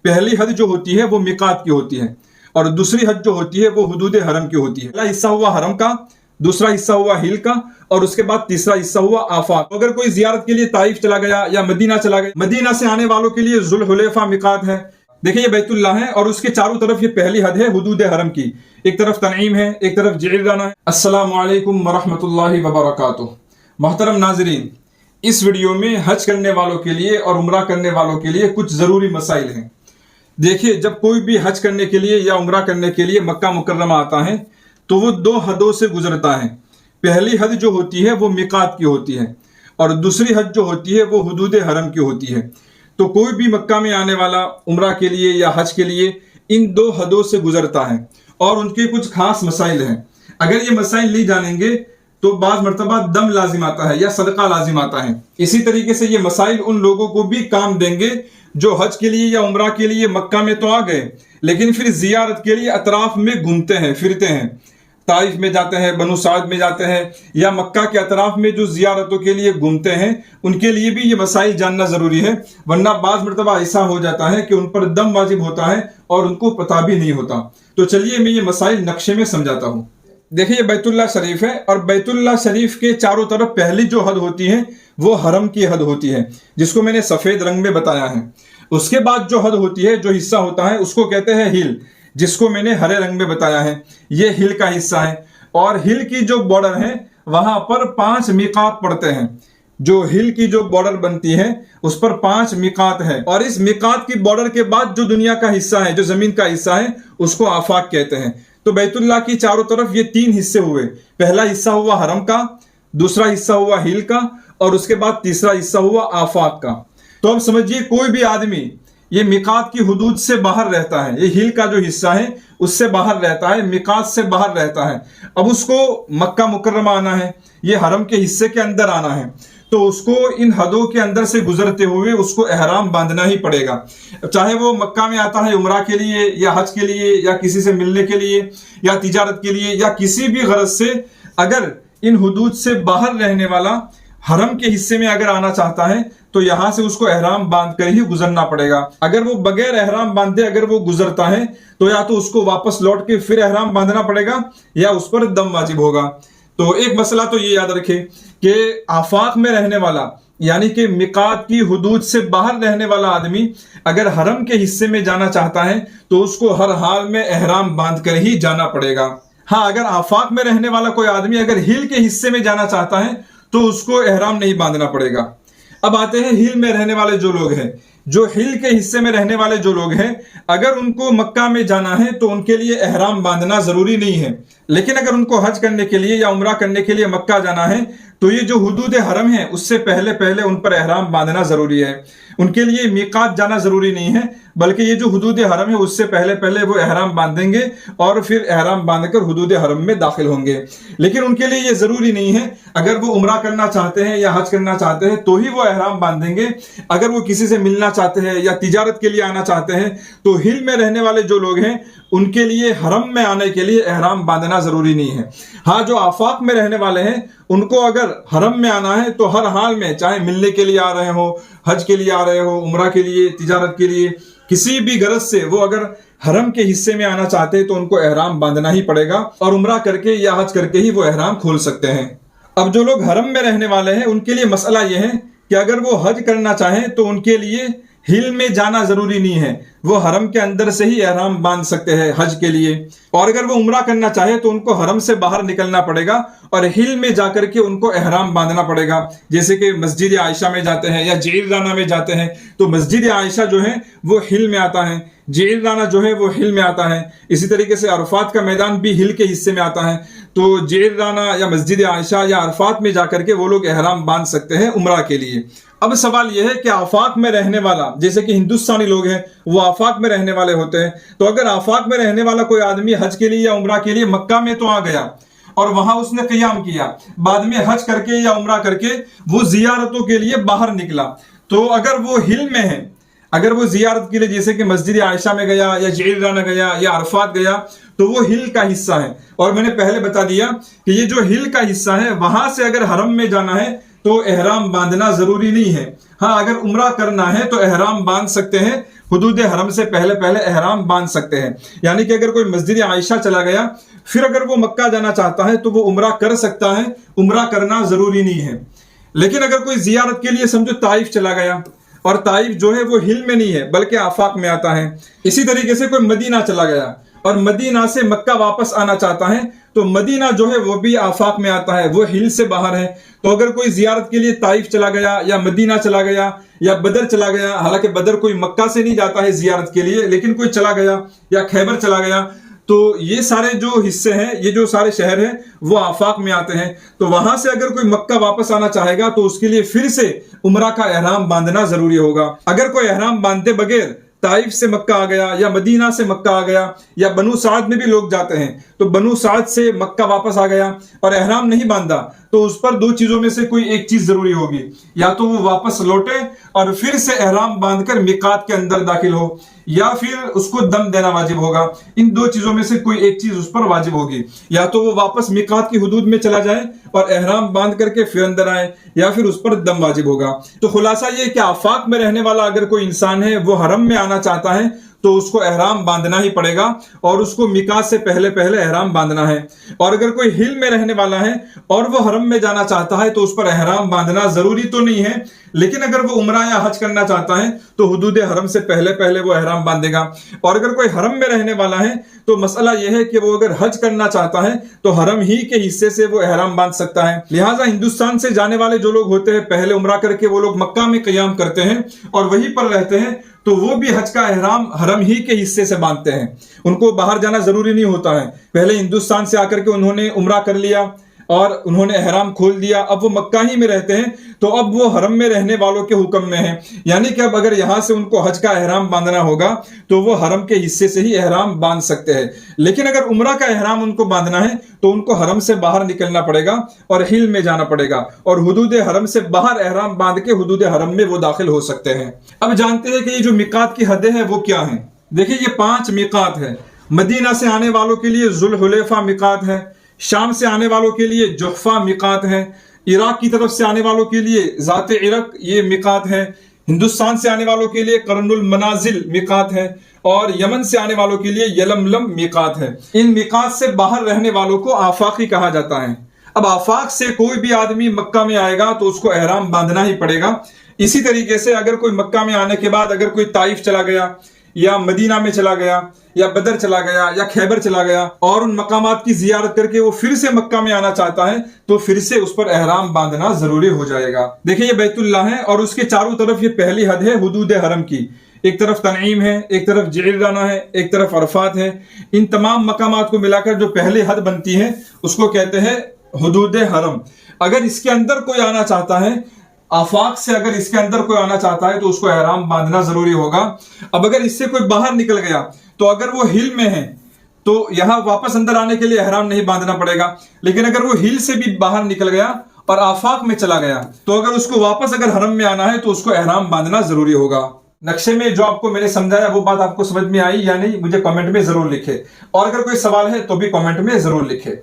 پہلی حد جو ہوتی ہے وہ میقات کی ہوتی ہے اور دوسری حد جو ہوتی ہے وہ حدود حرم کی ہوتی ہے۔ پہلا حصہ ہوا حرم کا، دوسرا حصہ ہوا ہل کا، اور اس کے بعد تیسرا حصہ ہوا آفاق۔ اگر کوئی زیارت کے لیے طائف چلا گیا یا مدینہ چلا گیا، مدینہ سے آنے والوں کے لیے ذوالحلیفہ میقات ہے۔ دیکھیں یہ بیت اللہ ہے اور اس کے چاروں طرف یہ پہلی حد ہے حدود حرم کی، ایک طرف تنعیم ہے، ایک طرف جعرانہ ہے۔ السلام علیکم ورحمۃ اللہ وبرکاتہ۔ محترم ناظرین، اس ویڈیو میں حج کرنے والوں کے لیے اور عمرہ کرنے والوں کے لیے کچھ ضروری مسائل ہیں۔ دیکھیے، جب کوئی بھی حج کرنے کے لیے یا عمرہ کرنے کے لیے مکہ مکرمہ آتا ہے تو وہ دو حدوں سے گزرتا ہے۔ پہلی حد جو ہوتی ہے وہ میقات کی ہوتی ہے اور دوسری حد جو ہوتی ہے وہ حدود حرم کی ہوتی ہے۔ تو کوئی بھی مکہ میں آنے والا عمرہ کے لیے یا حج کے لیے ان دو حدوں سے گزرتا ہے اور ان کے کچھ خاص مسائل ہیں۔ اگر یہ مسائل نہیں جانیں گے تو بعض مرتبہ دم لازم آتا ہے یا صدقہ لازم آتا ہے۔ اسی طریقے سے یہ مسائل ان لوگوں کو بھی کام دیں گے جو حج کے لیے یا عمرہ کے لیے مکہ میں تو آ گئے لیکن پھر زیارت کے لیے اطراف میں گھومتے ہیں، پھرتے ہیں، طائف میں جاتے ہیں، بنو سعد میں جاتے ہیں، یا مکہ کے اطراف میں جو زیارتوں کے لیے گھومتے ہیں، ان کے لیے بھی یہ مسائل جاننا ضروری ہے، ورنہ بعض مرتبہ ایسا ہو جاتا ہے کہ ان پر دم واجب ہوتا ہے اور ان کو پتہ بھی نہیں ہوتا۔ تو چلیے میں یہ مسائل نقشے میں سمجھاتا ہوں۔ دیکھیں یہ بیت اللہ شریف ہے اور بیت اللہ شریف کے چاروں طرف پہلی جو حد ہوتی ہے وہ حرم کی حد ہوتی ہے، جس کو میں نے سفید رنگ میں بتایا ہے۔ اس کے بعد جو حد ہوتی ہے، جو حصہ ہوتا ہے، اس کو کہتے ہیں ہل، جس کو میں نے ہرے رنگ میں بتایا ہے۔ یہ ہل کا حصہ ہے اور ہل کی جو بارڈر ہے وہاں پر 5 میقات پڑتے ہیں۔ جو ہل کی جو بارڈر بنتی ہے اس پر 5 میقات ہے اور اس میقات کی بارڈر کے بعد جو دنیا کا حصہ ہے، جو زمین کا حصہ ہے، اس کو آفاق کہتے ہیں۔ تو بیت اللہ کی چاروں طرف یہ 3 حصے ہوئے۔ پہلا حصہ ہوا حرم کا، دوسرا حصہ ہوا ہل کا اور اس کے بعد تیسرا حصہ ہوا آفاق کا۔ تو اب سمجھیے کوئی بھی آدمی یہ میقات کی حدود سے باہر رہتا ہے، یہ ہل کا جو حصہ ہے اس سے باہر رہتا ہے، میقات سے باہر رہتا ہے۔ اب اس کو مکہ مکرمہ آنا ہے، یہ حرم کے حصے کے اندر آنا ہے، تو اس کو ان حدوں کے اندر سے گزرتے ہوئے اس کو احرام باندھنا ہی پڑے گا۔ چاہے وہ مکہ میں آتا ہے عمرہ کے لیے یا حج کے لیے یا کسی سے ملنے کے لیے یا تجارت کے لیے یا کسی بھی غرض سے، اگر ان حدود سے باہر رہنے والا حرم کے حصے میں اگر آنا چاہتا ہے تو یہاں سے اس کو احرام باندھ کر ہی گزرنا پڑے گا۔ اگر وہ بغیر احرام باندھے اگر وہ گزرتا ہے تو یا تو اس کو واپس لوٹ کے پھر احرام باندھنا پڑے گا یا اس پر دم واجب ہوگا۔ تو ایک مسئلہ تو یہ یاد رکھے کہ آفاق میں رہنے والا یعنی کہ میقات کی حدود سے باہر رہنے والا آدمی اگر حرم کے حصے میں جانا چاہتا ہے تو اس کو ہر حال میں احرام باندھ کر ہی جانا پڑے گا۔ ہاں، اگر آفاق میں رہنے والا کوئی آدمی اگر ہل کے حصے میں جانا چاہتا ہے تو اس کو احرام نہیں باندھنا پڑے گا۔ اب آتے ہیں ہل میں رہنے والے جو لوگ ہیں، جو ہل کے حصے میں رہنے والے جو لوگ ہیں، اگر ان کو مکہ میں جانا ہے تو ان کے لیے احرام باندھنا ضروری نہیں ہے، لیکن اگر ان کو حج کرنے کے لیے یا عمرہ کرنے کے لیے مکہ جانا ہے تو یہ جو حدود حرم ہے اس سے پہلے ان پر احرام باندھنا ضروری ہے۔ ان کے لیے میقات جانا ضروری نہیں ہے، بلکہ یہ جو حدود حرم ہے اس سے پہلے وہ احرام باندھیں گے اور پھر احرام باندھ کر حدود حرم میں داخل ہوں گے۔ لیکن ان کے لیے یہ ضروری نہیں ہے، اگر وہ عمرہ کرنا چاہتے ہیں یا حج کرنا چاہتے ہیں تو ہی وہ احرام باندھیں گے۔ اگر وہ کسی سے ملنا چاہتے ہیں یا تجارت کے لیے آنا چاہتے ہیں تو ہل میں رہنے والے جو لوگ ہیں ان کے لیے حرم میں آنے کے لیے احرام باندھنا ضروری نہیں ہے۔ ہاں، جو آفاق میں رہنے والے ہیں ان کو اگر حرم میں آنا ہے تو ہر حال میں، چاہے ملنے کے لیے آ رہے ہو، حج کے لیے آ رہے ہو، عمرہ کے لیے، تجارت کے لیے، کسی بھی غرض سے وہ اگر حرم کے حصے میں آنا چاہتے ہیں تو ان کو احرام باندھنا ہی پڑے گا اور عمرہ کر کے یا حج کر کے ہی وہ احرام کھول سکتے ہیں۔ اب جو لوگ حرم میں رہنے والے ہیں ان کے لیے مسئلہ یہ ہے کہ اگر وہ حج کرنا چاہیں تو ان کے لیے ہل میں جانا ضروری نہیں ہے، وہ حرم کے اندر سے ہی احرام باندھ سکتے ہیں حج کے لیے۔ اور اگر وہ عمرہ کرنا چاہے تو ان کو حرم سے باہر نکلنا پڑے گا اور ہل میں جا کر کے ان کو احرام باندھنا پڑے گا۔ جیسے کہ مسجد عائشہ میں جاتے ہیں یا جعرانہ میں جاتے ہیں تو مسجد عائشہ جو ہے وہ ہل میں آتا ہے، جعرانہ جو ہے وہ ہل میں آتا ہے۔ اسی طریقے سے عرفات کا میدان بھی ہل کے حصے میں آتا ہے، تو جعرانہ یا مسجد عائشہ یا عرفات میں جا کر کے وہ لوگ احرام باندھ سکتے ہیں عمرہ کے لیے۔ اب سوال یہ ہے کہ آفاق میں رہنے والا، جیسے کہ ہندوستانی لوگ ہیں وہ آفاق میں رہنے والے ہوتے ہیں، تو اگر آفاق میں رہنے والا کوئی آدمی حج کے لیے یا عمرہ کے لیے مکہ میں تو آ گیا اور وہاں اس نے قیام کیا، بعد میں حج کر کے یا عمرہ کر کے وہ زیارتوں کے لیے باہر نکلا، تو اگر وہ ہل میں ہے، اگر وہ زیارت کے لیے جیسے کہ مسجد عائشہ میں گیا یا جعرانہ گیا یا عرفات گیا تو وہ ہل کا حصہ ہے۔ اور میں نے پہلے بتا دیا کہ یہ جو ہل کا حصہ ہے وہاں سے اگر حرم میں جانا ہے تو احرام باندھنا ضروری نہیں ہے۔ ہاں، اگر عمرہ کرنا ہے تو احرام باندھ سکتے ہیں حدود حرم سے پہلے پہلے احرام باندھ سکتے ہیں. یعنی کہ اگر کوئی مسجد عائشہ چلا گیا پھر اگر وہ مکہ جانا چاہتا ہے تو وہ عمرہ کر سکتا ہے, عمرہ کرنا ضروری نہیں ہے. لیکن اگر کوئی زیارت کے لیے سمجھو طائف چلا گیا, اور طائف جو ہے وہ ہل میں نہیں ہے بلکہ آفاق میں آتا ہے. اسی طریقے سے کوئی مدینہ چلا گیا اور مدینہ سے مکہ واپس آنا چاہتا ہے تو مدینہ جو ہے وہ بھی آفاق میں آتا ہے, وہ ہل سے باہر ہے. تو اگر کوئی زیارت کے لیے طائف چلا گیا یا مدینہ چلا گیا یا بدر چلا گیا, حالانکہ بدر کوئی مکہ سے نہیں جاتا ہے زیارت کے لیے, لیکن کوئی چلا گیا یا خیبر چلا گیا, تو یہ سارے جو حصے ہیں, یہ جو سارے شہر ہیں وہ آفاق میں آتے ہیں. تو وہاں سے اگر کوئی مکہ واپس آنا چاہے گا تو اس کے لیے پھر سے عمرہ کا احرام باندھنا ضروری ہوگا. اگر کوئی احرام باندھے بغیر طائف سے مکہ آ گیا یا مدینہ سے مکہ آ گیا, یا بنو سعد میں بھی لوگ جاتے ہیں, تو بنو سعد سے مکہ واپس آ گیا اور احرام نہیں باندھا, تو اس پر دو چیزوں میں سے کوئی ایک چیز ضروری ہوگی. یا تو وہ واپس لوٹے اور پھر سے احرام باندھ کر میقات کے اندر داخل ہو, یا پھر اس کو دم دینا واجب ہوگا. ان دو چیزوں میں سے کوئی ایک چیز اس پر واجب ہوگی. یا تو وہ واپس میقات کی حدود میں چلا جائے اور احرام باندھ کر کے پھر اندر آئے, یا پھر اس پر دم واجب ہوگا. تو خلاصہ یہ کہ آفاق میں رہنے والا اگر کوئی انسان ہے وہ حرم میں آنا چاہتا ہے تو اس کو احرام باندھنا ہی پڑے گا, اور اس کو میقات سے پہلے پہلے احرام باندھنا ہے. اور اگر کوئی ہل میں رہنے والا ہے اور وہ حرم میں جانا چاہتا ہے تو اس پر احرام باندھنا ضروری تو نہیں ہے, لیکن اگر وہ عمرہ یا حج کرنا چاہتا ہے تو حدود حرم سے پہلے پہلے وہ احرام باندھے گا. اور اگر کوئی حرم میں رہنے والا ہے تو مسئلہ یہ ہے کہ وہ اگر حج کرنا چاہتا ہے تو حرم ہی کے حصے سے وہ احرام باندھ سکتا ہے. لہٰذا ہندوستان سے جانے والے جو لوگ ہوتے ہیں پہلے عمرہ کر کے وہ لوگ مکہ میں قیام کرتے ہیں اور وہیں پر رہتے ہیں, تو وہ بھی حج کا احرام حرم ہی کے حصے سے باندھتے ہیں. ان کو باہر جانا ضروری نہیں ہوتا ہے. پہلے ہندوستان سے آ کر کے انہوں نے عمرہ کر لیا اور انہوں نے احرام کھول دیا, اب وہ مکہ ہی میں رہتے ہیں تو اب وہ حرم میں رہنے والوں کے حکم میں ہیں. یعنی کہ اب اگر یہاں سے ان کو حج کا احرام باندھنا ہوگا تو وہ حرم کے حصے سے ہی احرام باندھ سکتے ہیں. لیکن اگر عمرہ کا احرام ان کو باندھنا ہے تو ان کو حرم سے باہر نکلنا پڑے گا اور ہل میں جانا پڑے گا, اور حدود حرم سے باہر احرام باندھ کے حدود حرم میں وہ داخل ہو سکتے ہیں. اب جانتے ہیں کہ یہ جو میقات کی حدیں ہیں وہ کیا ہیں. دیکھیں یہ 5 میقات ہے. مدینہ سے آنے والوں کے لیے ذوالحلیفہ میقات ہے, شام سے آنے والوں کے لیے جحفہ میقات ہے, عراق کی طرف سے آنے والوں کے لیے ذات عرق یہ میقات ہے, ہندوستان سے آنے والوں کے لیے قرن المنازل میقات ہے, اور یمن سے آنے والوں کے لیے یلملم میقات ہے. ان میقات سے باہر رہنے والوں کو آفاقی کہا جاتا ہے. اب آفاق سے کوئی بھی آدمی مکہ میں آئے گا تو اس کو احرام باندھنا ہی پڑے گا. اسی طریقے سے اگر کوئی مکہ میں آنے کے بعد اگر کوئی طائف چلا گیا یا مدینہ میں چلا گیا یا بدر چلا گیا یا خیبر چلا گیا اور ان مقامات کی زیارت کر کے وہ پھر سے مکہ میں آنا چاہتا ہے تو پھر سے اس پر احرام باندھنا ضروری ہو جائے گا. دیکھیں یہ بیت اللہ ہے اور اس کے چاروں طرف یہ پہلی حد ہے حدود حرم کی. ایک طرف تنعیم ہے, ایک طرف جعرانہ ہے, ایک طرف عرفات ہے. ان تمام مقامات کو ملا کر جو پہلی حد بنتی ہے اس کو کہتے ہیں حدود حرم. اگر اس کے اندر کوئی آنا چاہتا ہے, آفاق سے اگر اس کے اندر کوئی آنا چاہتا ہے تو اس کو احرام باندھنا ضروری ہوگا. اب اگر اس سے کوئی باہر نکل گیا تو اگر وہ ہل میں ہے تو یہاں واپس اندر آنے کے لیے احرام نہیں باندھنا پڑے گا. لیکن اگر وہ ہل سے بھی باہر نکل گیا اور آفاق میں چلا گیا تو اگر اس کو واپس اگر حرم میں آنا ہے تو اس کو احرام باندھنا ضروری ہوگا. نقشے میں جو آپ کو میں نے سمجھایا وہ بات آپ کو سمجھ میں آئی یا نہیں, مجھے کمنٹ میں ضرور لکھے, اور اگر کوئی سوال ہے تو بھی کمنٹ میں ضرور لکھے.